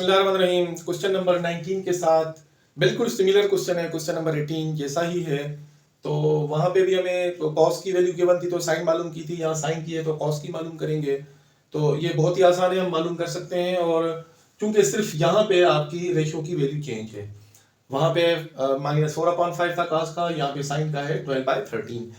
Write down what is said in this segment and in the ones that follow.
बिस्मिल्लाहिर्रहमानिर्रहीम। Question number 19 के साथ बिल्कुल सिमिलर क्वेश्चन है, क्वेश्चन नंबर 18 जैसा ही है। तो वहाँ पे भी हमें कॉस की वैल्यू गिवन थी तो साइन मालूम की थी, यहाँ साइन की है तो कॉस की मालूम करेंगे। तो ये बहुत ही आसान है, हम मालूम कर सकते हैं। और चूंकि सिर्फ यहाँ पे आपकी रेशो की वैल्यू चेंज है, वहाँ पे -4/5 था कॉस का, यहाँ पे साइन का है 12/13।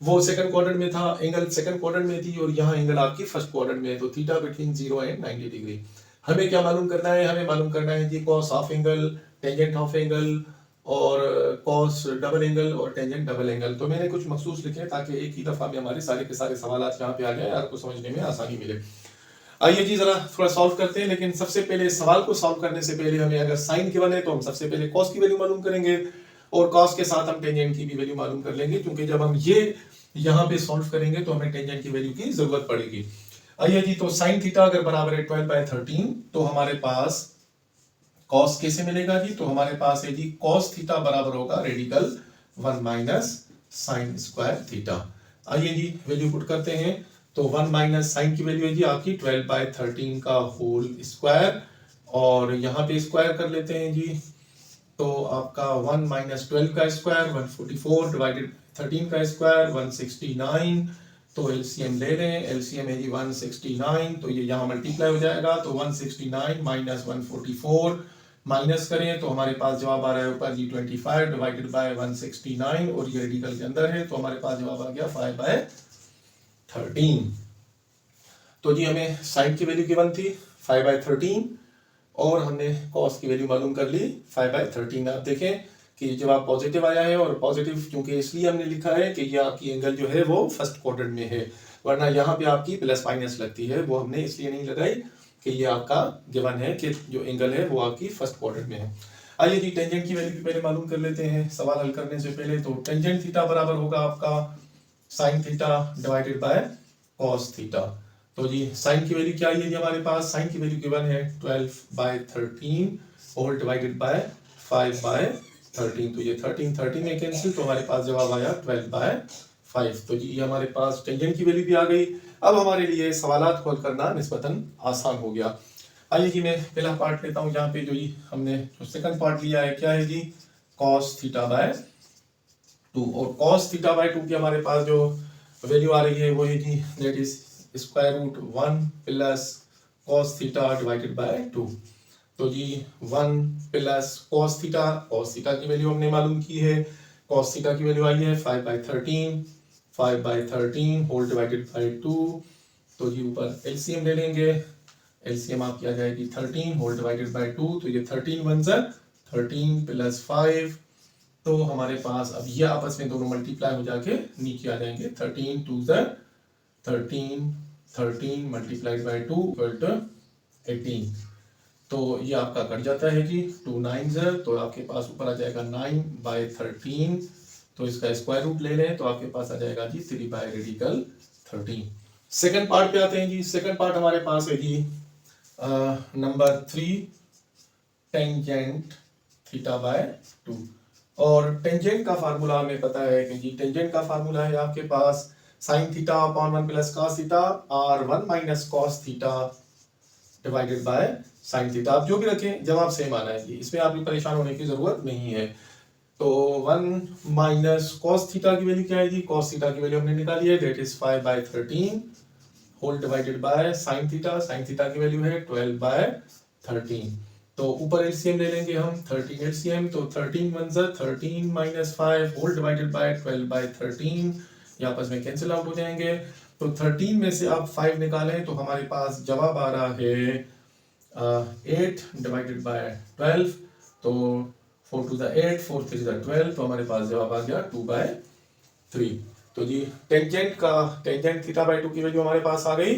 वो सेकंड क्वाड्रेंट में था, एंगल सेकंड क्वाड्रेंट में थी, और यहाँ एंगल आपकी फर्स्ट क्वाड्रेंट में है। तो थीटा बिटवीन 0 एंड 90 डिग्री। हमें क्या मालूम करना है? हमें मालूम करना है जी cos half angle, tangent half angle, और कॉस डबल एंगल और टेंजेंट डबल एंगल। तो मैंने कुछ मखसूस लिखे ताकि एक ही दफा में हमारे सारे के सारे सवाल यहाँ पे आ जाए, आपको समझने में आसानी मिले। आइए जी जरा थोड़ा सॉल्व करते हैं, लेकिन सबसे पहले सवाल को सॉल्व करने से पहले हमें अगर साइन गिवन है तो हम सबसे पहले कॉस की वैल्यू मालूम करेंगे, और कॉस के साथ हम टेंजेंट की भी वैल्यू मालूम कर लेंगे, क्योंकि जब हम ये यहाँ पे सॉल्व करेंगे तो हमें टेंजेंट की वैल्यू की जरूरत पड़ेगी। आइए जी, तो साइन थीटा अगर बराबर है 12/13, तो हमारे पास कॉस कैसे मिलेगा जी? तो हमारे पास है जी कॉस थीटा बराबर होगा radical 1 minus sine square theta. आइए जी वैल्यू पुट करते हैं। तो 1 माइनस साइन की वैल्यू है जी आपकी 12/13 का होल स्क्वायर, और यहाँ पे स्क्वायर कर लेते हैं जी। तो आपका 1 माइनस 12 का स्क्वायर 144 डिवाइडेड 13 का स्क्वायर 169। तो एलसीएम ले लें, एलसीएम है जी 169, तो ये यहाँ मल्टीप्लाई हो जाएगा। तो 169 माइनस 144 माइनस करें तो हमारे पास जवाब आ रहा है ऊपर जी 25 डिवाइडेड बाय 169, और ये रेडिकल के अंदर है तो हमारे पास जवाब आ गया 5/13। तो जी हमें साइन की वैल्यू गिवन थी 5/13, और हमने कॉस की वैल्यू मालूम कर ली 5/13। आप देखें कि जवाब पॉजिटिव आया है, और पॉजिटिव क्योंकि इसलिए हमने लिखा है कि ये आपकी एंगल जो है वो फर्स्ट क्वाड्रेंट में है, वरना यहाँ पे आपकी प्लस माइनस लगती है, वो हमने इसलिए नहीं लगाई कि ये आपका गिवन है कि जो एंगल है वो आपकी फर्स्ट क्वाड्रेंट में है। आइए जी टेंजेंट की वैल्यू पहले मालूम कर लेते हैं सवाल हल करने से पहले। तो टेंजेंट थीटा बराबर होगा आपका sign theta divided by cos theta. तो जी साइन की वैल्यू क्या आई है जी हमारे पास? साइन की वैल्यू गिवन है 12/13 होल डिवाइडेड बाय 5/13। तो ये 13 में कैंसिल, तो हमारे पास जवाब आया 12/5। तो जी ये हमारे पास टेंजेंट की वैल्यू भी आ गई। अब हमारे लिए सवालात को हल करना निस्बतन आसान हो गया। आइए जी मैं पहला पार्ट लेता हूँ, जहाँ पे जो जी हमने जो सेकंड पार्ट लिया है क्या है जी? कॉस थीटा बाय 2, और कॉस थीटा बाय 2 की हमारे पास जो वैल्यू आ रही है वो है जी that is square root 1 plus cos theta divided by 2। तो जी 1 प्लस कॉस थीटा की वैल्यू हमने मालूम की है। कॉस थीटा की वैल्यू आई है 5/13 होल डिवाइडेड बाय 2। तो जी ऊपर एलसीएम ले लेंगे, एलसीएम आपकी आ जाएगी 13 होल डिवाइडेड बाय 2। तो ये 13 1 ज़ा 13 प्लस 5, तो हमारे पास अब ये आपस में दोनों मल्टीप्लाई हो जाके नीचे आ जाएंगे। 13 2 ज़ा 13 मल्टीप्लाइड बाय 2 इक्वल टू 18। तो ये आपका कट जाता है जी 2 9 ज़ा, तो आपके पास ऊपर आ जाएगा 9/13। तो इसका स्क्वायर रूट ले लें तो आपके पास आ जाएगा जी 3/13। सेकंड पार्ट पे आते हैं जी। सेकंड पार्ट हमारे पास है जी नंबर 3 टेंजेंट थीटा बाय 2। और टेंजेंट का फार्मूला हमें पता है कि जी टेंजेंट का फार्मूला है आपके पास sine theta upon 1 plus cos theta और 1 minus cos theta divided by sine theta. आप जो भी रखें जवाब सेम आना है जी, इसमें आपको परेशान होने की जरूरत नहीं है। तो 1 माइनस कॉस थीटा की वैल्यू क्या है जी? कॉस थीटा की वैल्यू हमने निकाली है, that is 5/13 whole divided by sine theta की वैल्यू है 12/13। तो ऊपर एलसीएम ले लेंगे हम 13 एलसीएम, तो 13 1 ज़ा 13 माइनस 5 होल डिवाइडेड बाय 12/13, ये आपस में कैंसिल आउट हो जाएंगे। तो 13 में से आप 5 निकालें तो हमारे पास जवाब आ रहा है 8 डिवाइडेड बाय 12। तो 4 2 ज़ा 8 4 3 ज़ा 12, तो हमारे पास जवाब आ गया 2/3। तो जी टेंजेंट थीटा बाय 2 की वैल्यू हमारे पास आ गई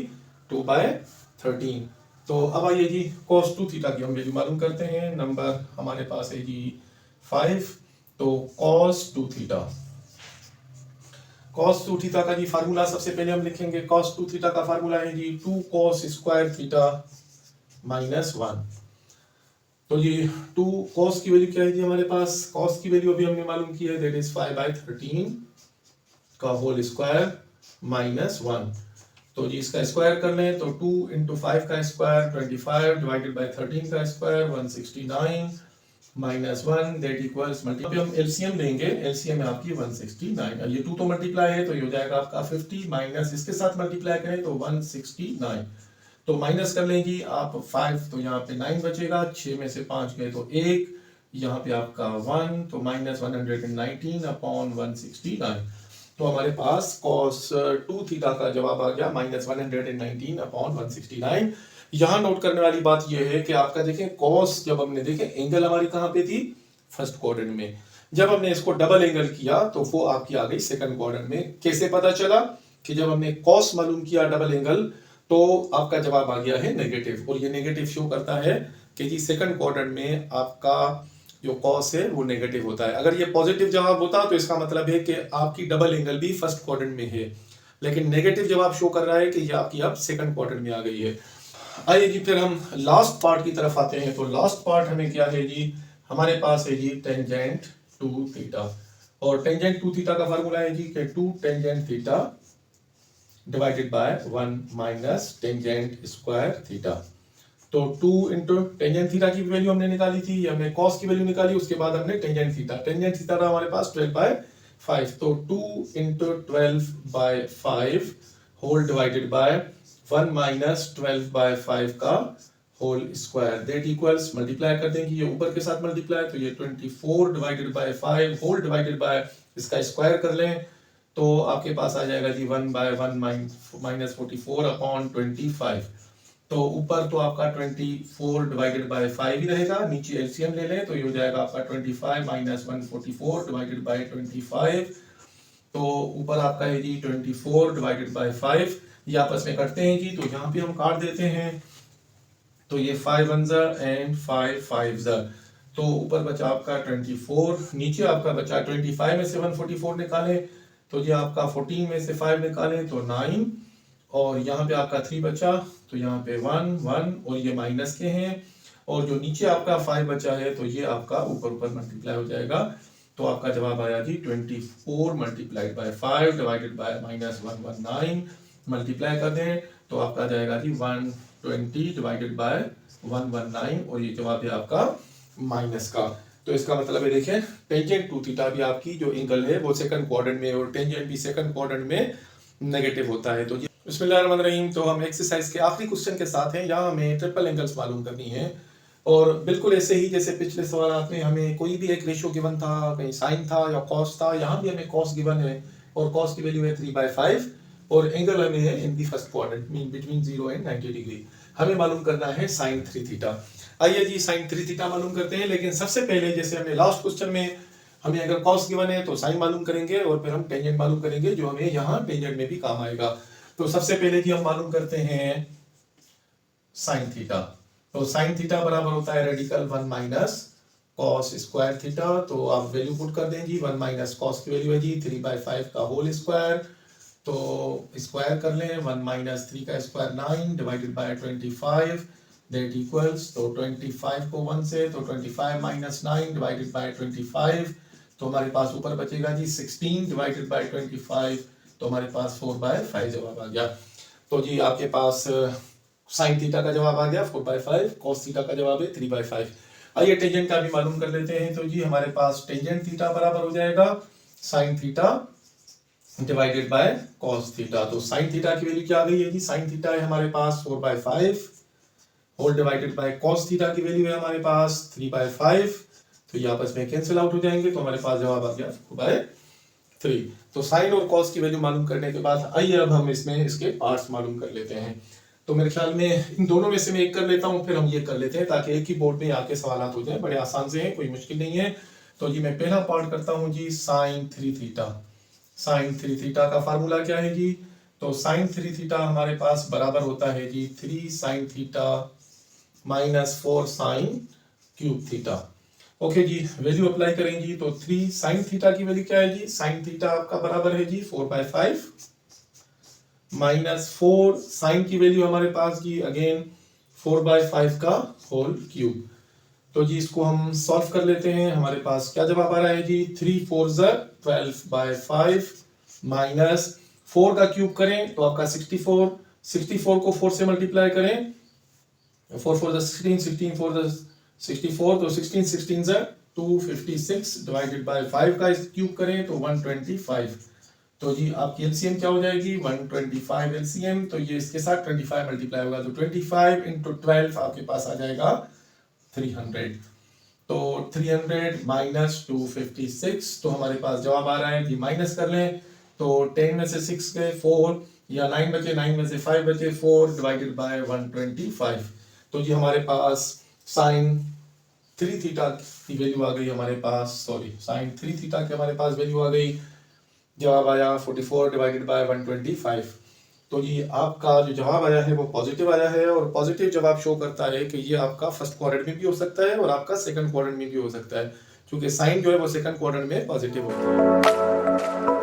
2/13। तो अब आइए जी cos 2 थीटा की हम वैल्यू मालूम करते हैं। नंबर हमारे पास है जी 5। तो cos 2 थीटा का जी फार्मूला सबसे पहले हम लिखेंगे। cos 2 थीटा का फार्मूला है जी 2 cos स्क्वायर थीटा माइनस 1। तो जी 2 cos की वैल्यू क्या है जी हमारे पास? cos की वैल्यू अभी हमने मालूम की है, दैट इज 5/13 का होल स्क्वायर माइनस 1। तो जी इसका स्क्वायर कर लें तो 2 इंटू 5 का स्क्वायर 25 डिवाइडेड बाय 13 का square 169 minus 1 that equals multiply हम एलसीएम लेंगे, एलसीएम है आपकी 169 और ये 2 तो मल्टीप्लाई है तो ये हो जाएगा आपका 50 माइनस इसके साथ मल्टीप्लाई करें तो 169 तो माइनस कर लेंगी आप 5 तो यहाँ पे 9 बचेगा, 6 में से 5 गए तो 1, यहाँ पे आपका 1 तो माइनस 119 अपॉन 169 तो हमारे पास cos 2 थीटा का जवाब आ गया माइनस 119 अपॉन 169। यहाँ नोट करने वाली बात यह है कि आपका देखें cos जब हमने देखे एंगल हमारी कहाँ पे थी फर्स्ट क्वाड्रेंट में, जब हमने इसको डबल एंगल किया तो वो आपकी आ गई सेकंड क्वाड्रेंट में। कैसे पता चला कि जब हमने cos मालूम किया डबल एंगल तो आपका जवाब आ गया है नेगेटिव, और ये नेगेटिव शो करता है कि जी सेकंड क्वाड्रेंट में आपका जो कॉस है वो नेगेटिव होता है। अगर ये पॉजिटिव जवाब होता तो इसका मतलब है कि आपकी डबल एंगल भी फर्स्ट क्वाड्रेंट में है, लेकिन नेगेटिव जवाब शो कर रहा है कि ये आपकी अब सेकंड क्वाड्रेंट में आ गई है। आइए जी फिर हम लास्ट पार्ट की तरफ आते हैं। तो लास्ट पार्ट हमें क्या है जी, हमारे पास है जी टेंजेंट टू थीटा, और टेंजेंट टू थीटा का फार्मूला है जी कि 2 tangent theta divided by 1 minus tangent square theta. तो 2 इंटू टेंजेंट थीटा की वैल्यू हमने निकाली थी, हमने कॉस की वैल्यू निकाली, उसके बाद हमने टेंजेंट थीटा था हमारे पास 12/5 तो 2 into 12/5 whole divided by 1 minus 12/5 का whole square that equals multiply कर देंगे ये ऊपर के साथ मल्टीप्लाई तो ये 24 divided by 5 whole divided by इसका स्क्वायर कर लें तो आपके पास आ जाएगा जी 1/1 माइनस 44 अपॉन 25। तो ऊपर तो आपका 24 डिवाइडेड बाय 5 ही रहेगा, नीचे एलसीएम ले लें तो ये हो जाएगा आपका 25 माइनस 144 डिवाइडेड बाय 25। तो ऊपर आपका है जी 24 डिवाइडेड बाय 5, ये आपस में कटते हैं जी तो यहाँ पे हम काट देते हैं तो ये 5 1 एंड 5 5 तो ऊपर बचा आपका 24, नीचे आपका बचा 25 में से 144 निकालें तो ये आपका 14 में से 5 निकालें तो 9, और यहाँ पे आपका 3 बचा तो यहाँ पे 1 1 और ये माइनस के हैं, और जो नीचे आपका 5 बचा है तो ये आपका ऊपर मल्टीप्लाई हो जाएगा तो आपका जवाब आया जी 24 multiplied by 5 divided by minus 119 multiply कर दें तो आपका आ जाएगा जी 120 डिवाइडेड बाय 119 और ये जवाब है आपका माइनस का। तो इसका मतलब है देखें टेंजेंट टू थीटा भी आपकी जो एंगल है वो सेकंड क्वाड्रेंट में और टेंजेंट भी सेकंड क्वाड्रेंट में नेगेटिव होता है। तो बिस्मिल्लाहिर्रहमानिर्रहीम, तो हम एक्सरसाइज के आखिरी क्वेश्चन के साथ हैं। यहाँ हमें ट्रिपल एंगल्स मालूम करनी है और बिल्कुल ऐसे ही जैसे पिछले सवाल में हमें कोई भी एक रेशियो गिवन था, कहीं साइन था या कॉस था, यहाँ भी हमें कॉस गिवन है और कॉस की वैल्यू है 3/5 और एंगल हमें है in the first quadrant mean between 0 and 90 degree. हमें मालूम करना है साइन 3 थीटा। आइए जी साइन 3 थीटा मालूम करते हैं, लेकिन सबसे पहले जैसे हमने लास्ट क्वेश्चन में हमें अगर कॉस गिवन है तो साइन मालूम करेंगे और फिर हम टेंजेंट मालूम करेंगे जो हमें यहाँ टेंजेंट में भी काम आएगा। तो सबसे पहले जी हम मालूम करते हैं साइन थीटा। तो साइन थीटा बराबर होता है radical 1 minus cos square theta. तो आप वैल्यू पुट कर दें जी 1 माइनस कॉस की वैल्यू है जी 3/5 का होल स्क्वायर, तो स्क्वायर कर लें 1 माइनस 3 का square 9 divided by 25 that equals तो 25 को 1 से तो 25 माइनस 9 डिवाइडेड बाय 25 तो हमारे पास ऊपर बचेगा जी 16 डिवाइडेड बाय 25 तो हमारे पास 4/5 जवाब आ गया। तो जी आपके पास साइन थीटा का जवाब आ गया 4/5, कॉस थीटा का जवाब है 3/5। आइए टेंजेंट का भी मालूम कर लेते हैं। तो जी हमारे पास टेंजेंट थीटा बराबर हो जाएगा sine theta divided by cos theta. तो साइन थीटा की वैल्यू क्या आ गई है जी, साइन थीटा है हमारे पास 4/5 whole divided by cos theta की वैल्यू है हमारे पास 3/5, तो ये आपस में कैंसिल आउट हो जाएंगे तो हमारे पास जवाब आ गया 4/3। तो साइन और कॉस की वैल्यू मालूम करने के बाद आइए अब हम इसमें इसके पार्ट्स मालूम कर लेते हैं। तो मेरे ख्याल में इन दोनों में से मैं एक कर लेता हूं फिर हम ये कर लेते हैं ताकि एक ही बोर्ड में आके सवाल हो जाए, बड़े आसान से हैं, कोई मुश्किल नहीं है। तो जी मैं पहला पार्ट करता हूं जी साइन 3 थीटा। साइन 3 थीटा का फार्मूला क्या है जी, तो साइन 3 थीटा हमारे पास बराबर होता है जी 3 sine theta minus 4 sine cube theta. Okay जी वैल्यू अप्लाई करेंगी तो 3 साइन थीटा की वैल्यू क्या है जी, साइन थीटा आपका बराबर है जी 4/5 माइनस 4 साइन की वैल्यू हमारे पास जी अगेन 4/5 का होल क्यूब। तो जी इसको हम सॉल्व कर लेते हैं। हमारे पास क्या जवाब आ रहा है जी 3 4 12/5 माइनस 4 का क्यूब करें तो आपका 64 64 को 4 से मल्टीप्लाई करें, 4 4 16, 16 4 64, तो 16 16 से 256 डिवाइडेड बाय 5 का क्यूब करें तो 125। तो जी आपकी एलसीएम क्या हो जाएगी 125 एलसीएम, तो ये इसके साथ 25 मल्टीप्लाई होगा तो 25 इंटू 12 आपके पास आ जाएगा 300। तो 300 माइनस 256, तो हमारे पास जवाब आ रहा है कि माइनस कर लें तो 10 में से 6 गए 4, या 9 बचे, 9 में से 5 बचे 4 डिवाइडेड बाय 125। तो जी हमारे पास साइन 3 थीटा की वैल्यू आ गई हमारे पास, सॉरी साइन 3 थीटा की हमारे पास वैल्यू आ गई, जवाब आया 44 डिवाइडेड बाय 125। तो ये आपका जो जवाब आया है वो पॉजिटिव आया है, और पॉजिटिव जवाब शो करता है कि ये आपका फर्स्ट क्वाड्रेंट में भी हो सकता है और आपका सेकंड क्वाड्रेंट में भी हो सकता है, क्योंकि साइन जो है वो सेकंड क्वाड्रेंट में पॉजिटिव होता है।